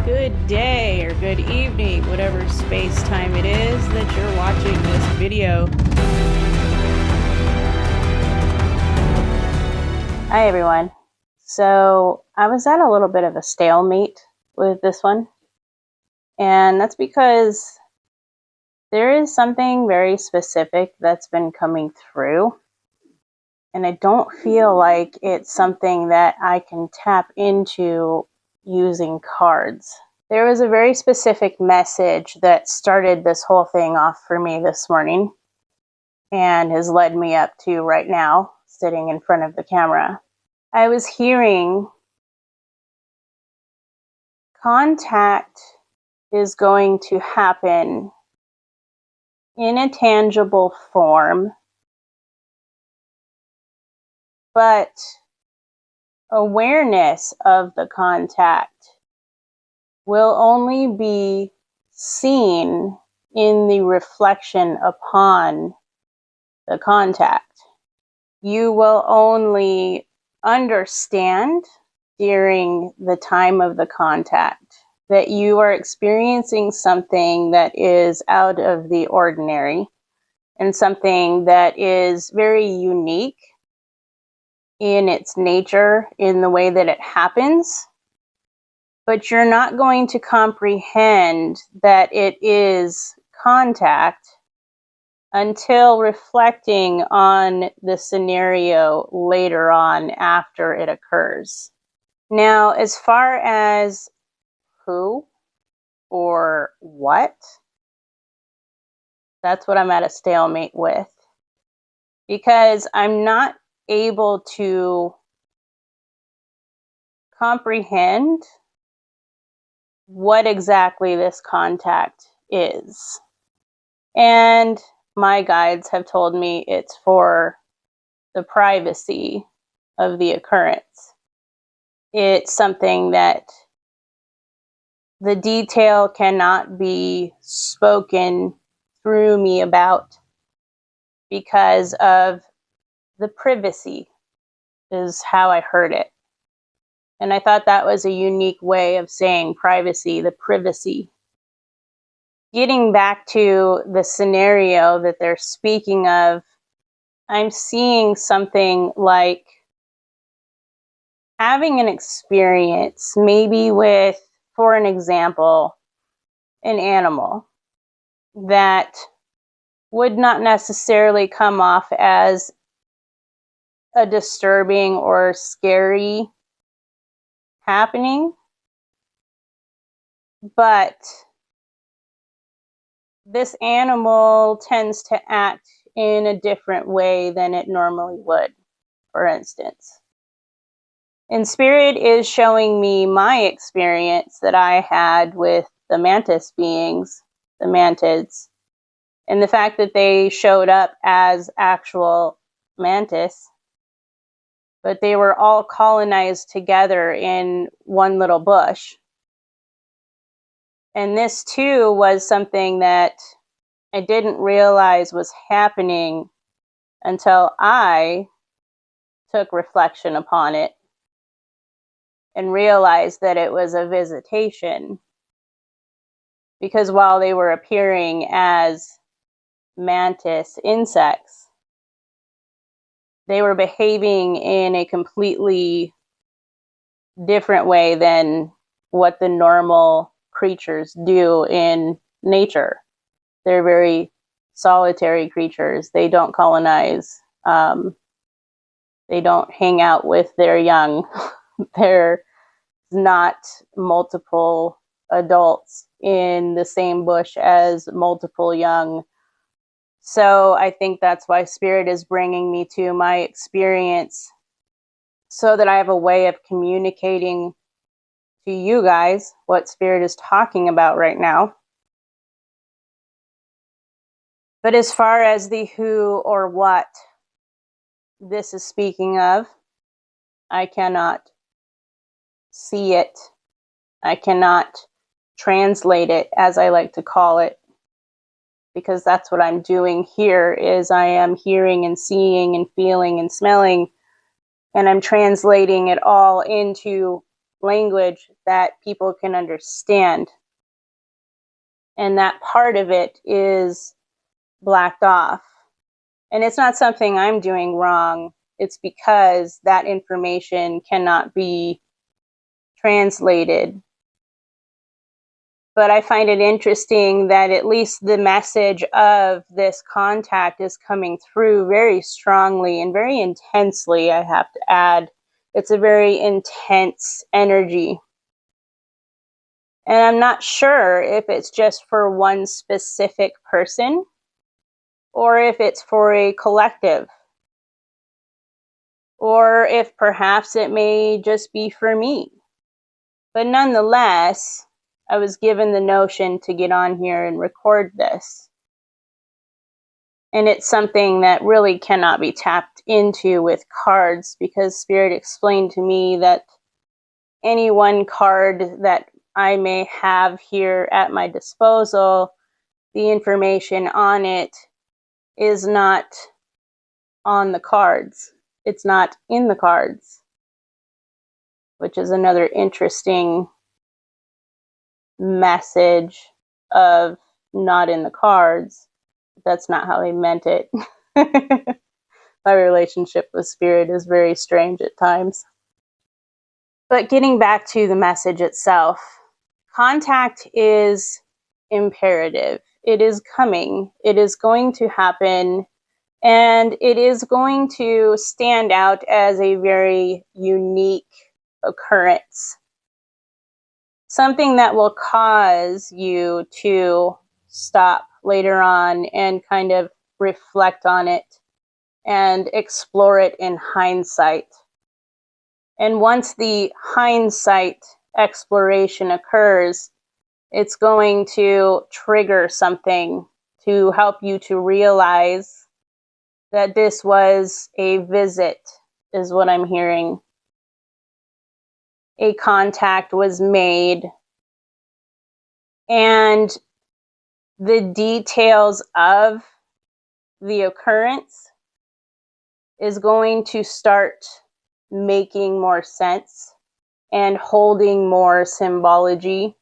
Good day or good evening, whatever space time it is that you're watching this video. Hi everyone. So I was at a little bit of a stalemate with this one, and that's because there is something very specific that's been coming through, and I don't feel like it's something that I can tap into using cards. There was a very specific message that started this whole thing off for me this morning and has led me up to right now, sitting in front of the camera. I was hearing contact is going to happen in a tangible form, but awareness of the contact will only be seen in the reflection upon the contact. You will only understand during the time of the contact that you are experiencing something that is out of the ordinary and something that is very unique in its nature, in the way that it happens. But you're not going to comprehend that it is contact until reflecting on the scenario later on after it occurs. Now, as far as who or what, that's what I'm at a stalemate with, because I'm not able to comprehend what exactly this contact is. And my guides have told me it's for the privacy of the occurrence. It's something that the detail cannot be spoken through me about because of the privacy, is how I heard it. And I thought that was a unique way of saying privacy, the privacy. Getting back to the scenario that they're speaking of, I'm seeing something like having an experience, maybe with, for an example, an animal that would not necessarily come off as a disturbing or scary happening, but this animal tends to act in a different way than it normally would, for instance. And Spirit is showing me my experience that I had with the mantis beings, the mantids, and the fact that they showed up as actual mantis, but they were all colonized together in one little bush. And this too was something that I didn't realize was happening until I took reflection upon it and realized that it was a visitation. Because while they were appearing as mantis insects, they were behaving in a completely different way than what the normal creatures do in nature. They're very solitary creatures. They don't colonize. They don't hang out with their young. There's not multiple adults in the same bush as multiple young. So I think that's why Spirit is bringing me to my experience, so that I have a way of communicating to you guys what Spirit is talking about right now. But as far as the who or what this is speaking of, I cannot see it. I cannot translate it, as I like to call it, because that's what I'm doing here. Is I am hearing and seeing and feeling and smelling, and I'm translating it all into language that people can understand. And that part of it is blacked off. And it's not something I'm doing wrong. It's because that information cannot be translated. But I find it interesting that at least the message of this contact is coming through very strongly and very intensely, I have to add. It's a very intense energy. And I'm not sure if it's just for one specific person or if it's for a collective, or if perhaps it may just be for me. But nonetheless, I was given the notion to get on here and record this. And it's something that really cannot be tapped into with cards, because Spirit explained to me that any one card that I may have here at my disposal, the information on it is not on the cards. It's not in the cards, which is another interesting message of not in the cards. That's not how he meant it. My relationship with Spirit is very strange at times. But getting back to the message itself, contact is imperative. It is coming. It is going to happen. And it is going to stand out as a very unique occurrence. Something that will cause you to stop later on and kind of reflect on it and explore it in hindsight. And once the hindsight exploration occurs, it's going to trigger something to help you to realize that this was a visit, is what I'm hearing. A contact was made, and the details of the occurrence is going to start making more sense and holding more symbology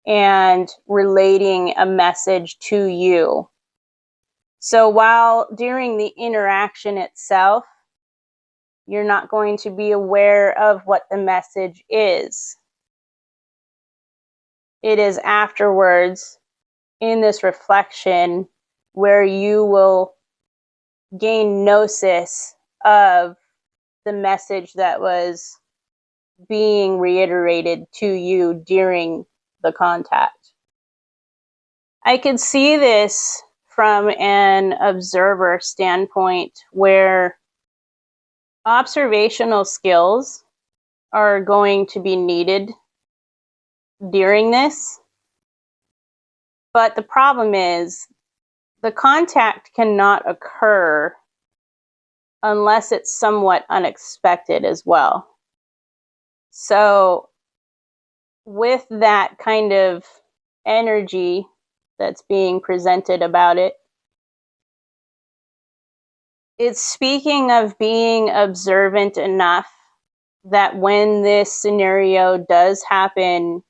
and relating a message to you. So while during the interaction itself, you're not going to be aware of what the message is, it is afterwards in this reflection where you will gain gnosis of the message that was being reiterated to you during the contact. I could see this from an observer standpoint, where observational skills are going to be needed during this. But the problem is, the contact cannot occur unless it's somewhat unexpected as well. So with that kind of energy that's being presented about it, it's speaking of being observant enough that when this scenario does happen,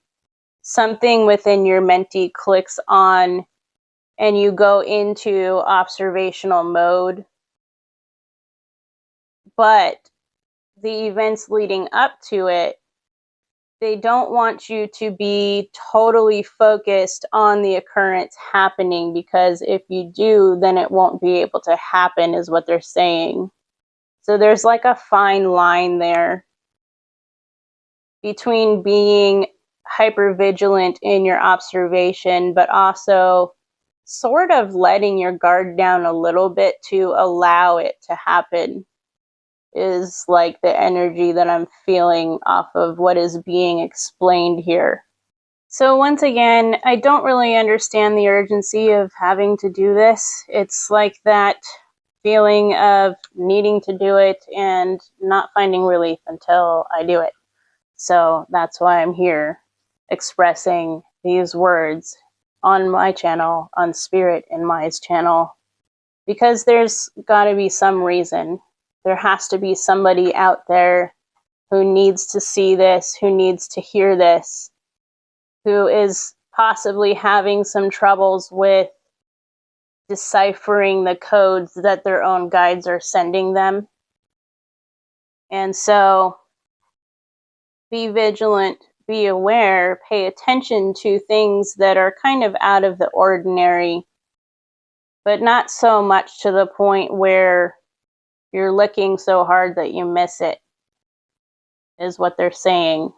something within your mentee clicks on and you go into observational mode. But the events leading up to it, they don't want you to be totally focused on the occurrence happening, because if you do, then it won't be able to happen, is what they're saying. So there's like a fine line there between being hypervigilant in your observation, but also sort of letting your guard down a little bit to allow it to happen, is like the energy that I'm feeling off of what is being explained here. So once again, I don't really understand the urgency of having to do this. It's like that feeling of needing to do it and not finding relief until I do it. So that's why I'm here expressing these words on my channel, on Spirit and Mai's channel, because there's got to be some reason. There has to be somebody out there who needs to see this, who needs to hear this, who is possibly having some troubles with deciphering the codes that their own guides are sending them. And so be vigilant, be aware, pay attention to things that are kind of out of the ordinary, but not so much to the point where you're looking so hard that you miss it, is what they're saying.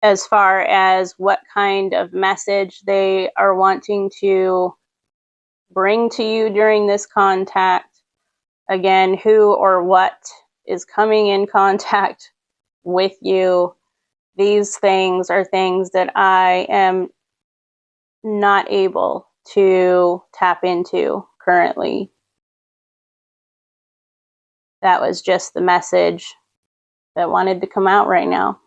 As far as what kind of message they are wanting to bring to you during this contact, again, who or what is coming in contact with you, these things are things that I am not able to tap into currently. That was just the message that wanted to come out right now.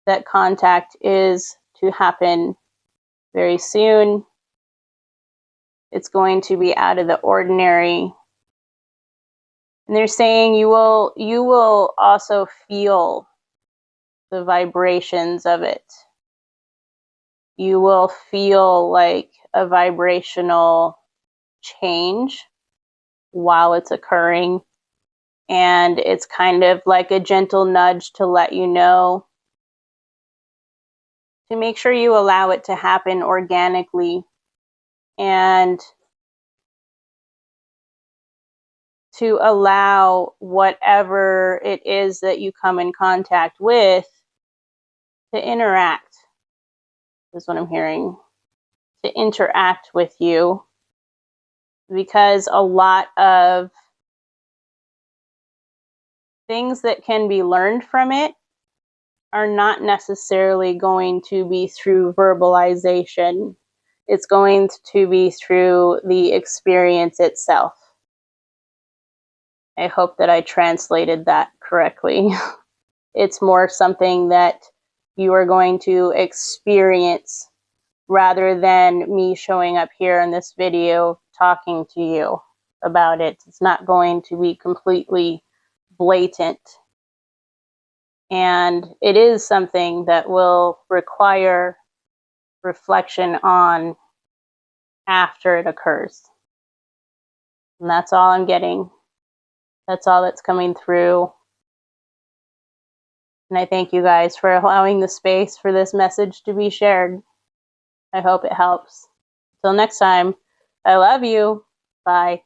That contact is to happen very soon. It's going to be out of the ordinary. And they're saying you will also feel the vibrations of it. You will feel like a vibrational change while it's occurring. And it's kind of like a gentle nudge to let you know to make sure you allow it to happen organically and to allow whatever it is that you come in contact with to interact, is what I'm hearing, to interact with you, because a lot of things that can be learned from it are not necessarily going to be through verbalization. It's going to be through the experience itself. I hope that I translated that correctly. It's more something that you are going to experience rather than me showing up here in this video talking to you about it. It's not going to be completely blatant. And it is something that will require reflection on after it occurs. And that's all I'm getting. That's all that's coming through. And I thank you guys for allowing the space for this message to be shared. I hope it helps. Till next time, I love you. Bye.